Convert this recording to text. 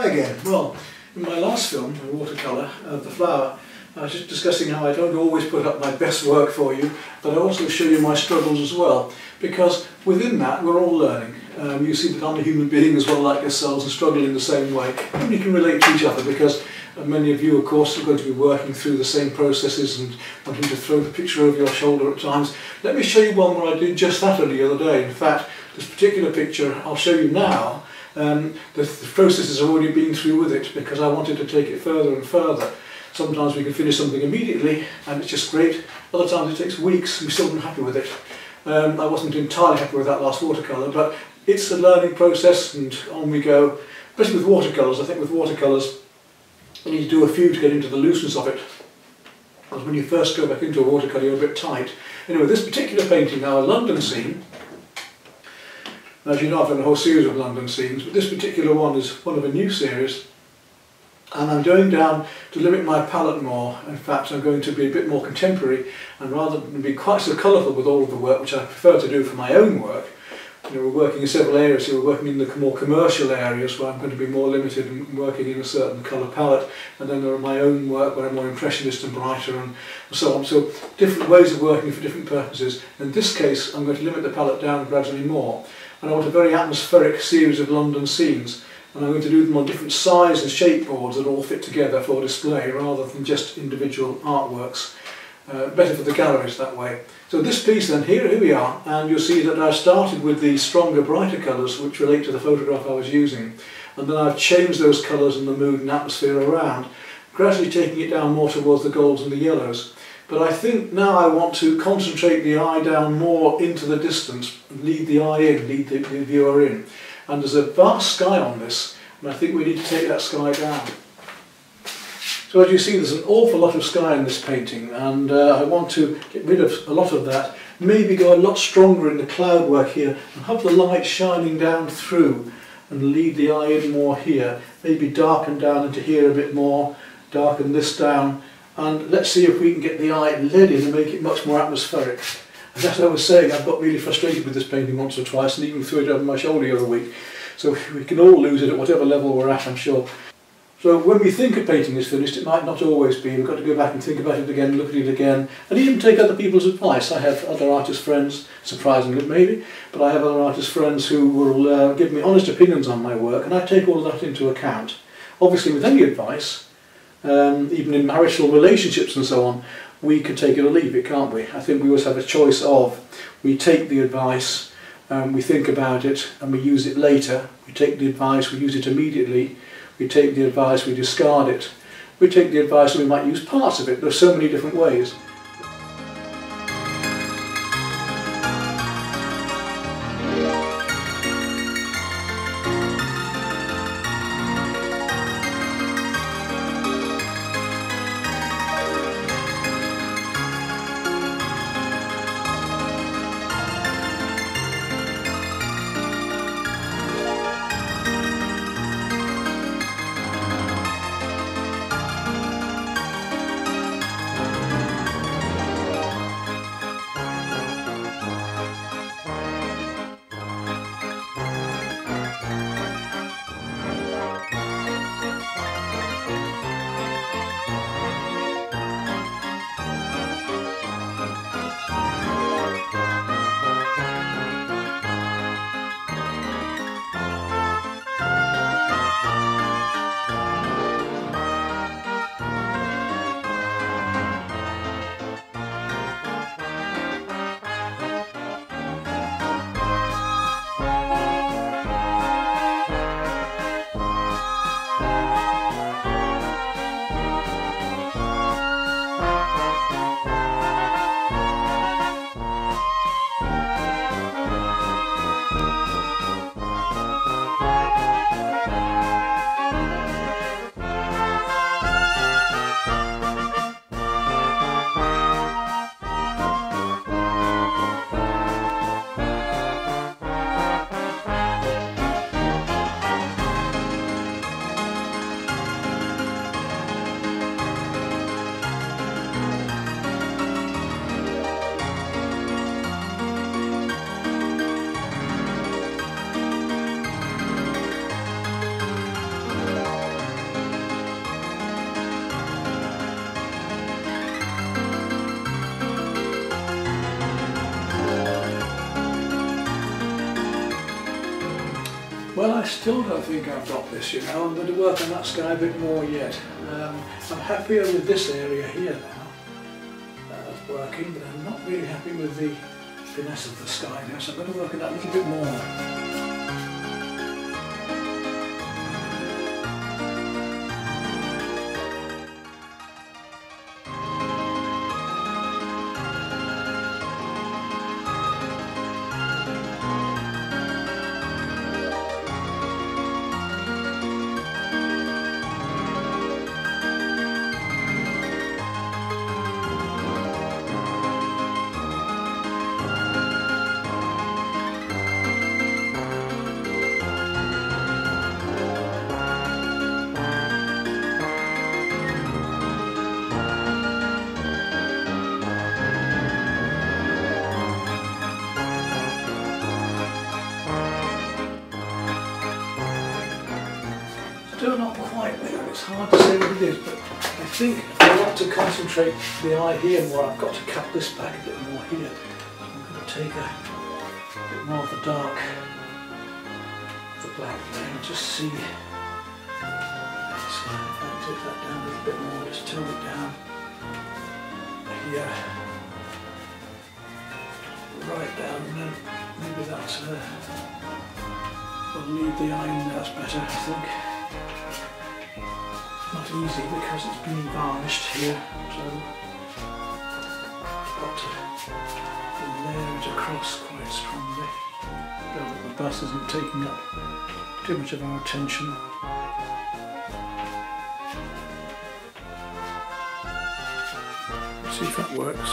Hi again. Well, in my last film, the watercolour of the flower, I was just discussing how I don't always put up my best work for you, but I also show you my struggles as well, because within that we're all learning. You see that I'm a human being as well, like yourselves, and struggle in the same way. And we can relate to each other because many of you, of course, are going to be working through the same processes and wanting to throw the picture over your shoulder at times. Let me show you one where I did just that the other day. In fact, this particular picture I'll show you now. The process has already been through with it because I wanted to take it further and further. Sometimes we can finish something immediately and it's just great. Other times it takes weeks and we're still not happy with it. I wasn't entirely happy with that last watercolour, but it's a learning process and on we go. Especially with watercolours. I think with watercolours you need to do a few to get into the looseness of it. Because when you first go back into a watercolour you're a bit tight. Anyway, this particular painting now, a London scene. As you know, I've done a whole series of London scenes, but this particular one is one of a new series. And I'm going down to limit my palette more. In fact, I'm going to be a bit more contemporary, and rather than be quite so colourful with all of the work, which I prefer to do for my own work. You know, we're working in several areas here. We're working in the more commercial areas where I'm going to be more limited and working in a certain colour palette, and then there are my own work where I'm more impressionist and brighter and so on. So different ways of working for different purposes. In this case, I'm going to limit the palette down gradually more. And I want a very atmospheric series of London scenes, and I'm going to do them on different size and shape boards that all fit together for display rather than just individual artworks. Better for the galleries that way. So this piece then, here we are, and you'll see that I started with the stronger, brighter colours which relate to the photograph I was using, and then I've changed those colours and the mood and atmosphere around, gradually taking it down more towards the golds and the yellows. But I think now I want to concentrate the eye down more into the distance, lead the eye in, lead the viewer in. And there's a vast sky on this, and I think we need to take that sky down. So as you see, there's an awful lot of sky in this painting, and I want to get rid of a lot of that, maybe go a lot stronger in the cloud work here, and have the light shining down through, and lead the eye in more here, maybe darken down into here a bit more, darken this down. And let's see if we can get the eye led in and make it much more atmospheric. And as I was saying, I've got really frustrated with this painting once or twice and even threw it over my shoulder the other week. So we can all lose it at whatever level we're at, I'm sure. So when we think a painting is finished, it might not always be. We've got to go back and think about it again, look at it again, and even take other people's advice. I have other artist friends, surprisingly maybe, but I have other artist friends who will give me honest opinions on my work, and I take all of that into account. Obviously with any advice, even in marital relationships and so on, we can take it or leave it, can't we? I think we always have a choice of, we take the advice, we think about it and we use it later. We take the advice, we use it immediately. We take the advice, we discard it. We take the advice and we might use parts of it. There's so many different ways. Well, I still don't think I've got this, you know. I'm going to work on that sky a bit more yet. I'm happier with this area here now, working, but I'm not really happy with the finesse of the sky now, so I'm going to work on that a little bit more. Still not quite there, it's hard to say what it is, but I think I want to concentrate the eye here more. I've got to cut this back a bit more here. So I'm going to take a bit more of the dark, the black there, and just see. So if I take that down a little bit more, just tone it down here, right down, and then maybe that's will leave the eye in there, that's better, I think. Not easy because it's been varnished here, so I've got to layer it across quite strongly so that the bus isn't taking up too much of our attention. Let's see if that works.